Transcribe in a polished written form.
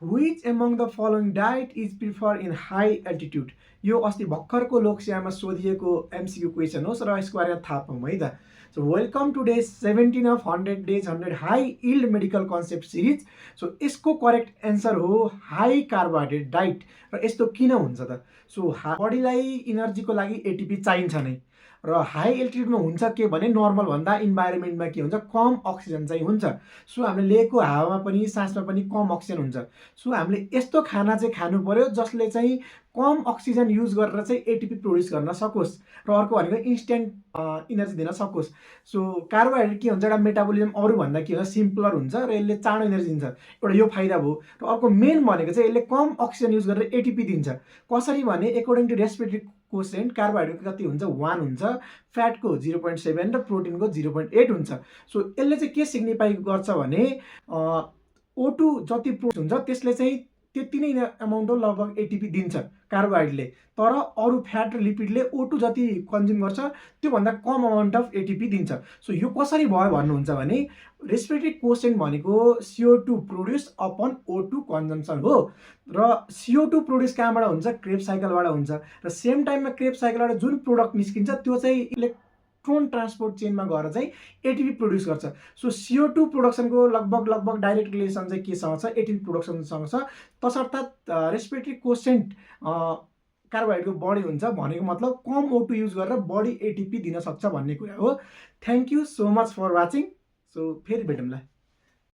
Which among the following diet is preferred in high altitude? यो अस्ति भर्खरको लोकसेवामा सोधिएको MCQ question हो र यसको बारेमा थाहा पाऊँ है त। So welcome to day 17 of 100 days 100 high yield medical concept series. So यसको करेक्ट एन्सर हो हाई कार्बोहाइड्रेट डाइट। र यस्तो किन हुन्छ त? सो बडीलाई इनर्जीको लागि एटिपी चाहिन्छ नै, र हाई एल्टिट्युडमा हुन्छ के भने नर्मल भन्दा इन्भाइरोमेन्टमा के हुन्छ, कम अक्सिजन चाहिँ हुन्छ। सो हामीले लिएको हावामा पनि सासमा पनि कम अक्सिजन हुन्छ। सो हामीले यस्तो खाना चाहिँ खानु पर्यो जसले चाहिँ कम अक्सिजन युज गरेर चाहिँ एटिपी प्रोड्युस गर्न सकोस्, र अर्को भनेको इन्स्ट्यान्ट इनर्जी दिन सकोस्। सो कार्बोहाइड्रेट के हुन्छ, एउटा मेटाबोलिजम अरूभन्दा के हुन्छ, सिम्पलर हुन्छ र यसले चाँडो इनर्जी दिन्छ। एउटा यो फाइदा भयो। र अर्को मेन भनेको चाहिँ यसले कम अक्सिजन युज गरेर एटिपी दिन्छ। कसरी भने अकर्डिङ टु रेस्पिरेटरी कोसेन्ट कार्बोहाइड्रेट कति हुन्छ, 1 हुन्छ, फ्याटको 0.7 र प्रोटिनको 0.8 हुन्छ। सो यसले चाहिँ के सिग्निफाई गर्छ भने O2 जति प्रोड्युस हुन्छ त्यसले चाहिँ त्यति नै एमाउन्ट हो, लगभग एटिपी दिन्छ कार्बोहाइड्रेटले। तर अरू फ्याट र लिपिडले O2 जति कन्ज्युम गर्छ त्योभन्दा कम अमाउन्ट अफ एटिपी दिन्छ। सो यो कसरी भयो भन्नुहुन्छ भने रेस्पिरेटरी कोसेन्ट भनेको CO2 produce upon O2 consumption हो। र CO2 प्रोड्युस कहाँबाट हुन्छ, क्रेब्स साइकलबाट हुन्छ। र सेम टाइममा क्रेब्स साइकलबाट जुन प्रोडक्ट निस्किन्छ त्यो चाहिँ इलेक्ट्रोन ट्रान्सपोर्ट चेनमा गएर चाहिँ एटिपी प्रोड्युस गर्छ। सो CO2 प्रोडक्सनको लगभग डाइरेक्ट रिलेसन चाहिँ केसँग छ, एटिपी प्रोडक्सनसँग छ। तसर्थ रेस्पिरेटरी कोसेन्ट कार्बोहाइड्रेटको बढी हुन्छ भनेको मतलब कम O2 युज गरेर बढी एटिपी दिन सक्छ भन्ने कुरा हो। Thank you so much for watching. So फेरि भेटौँला।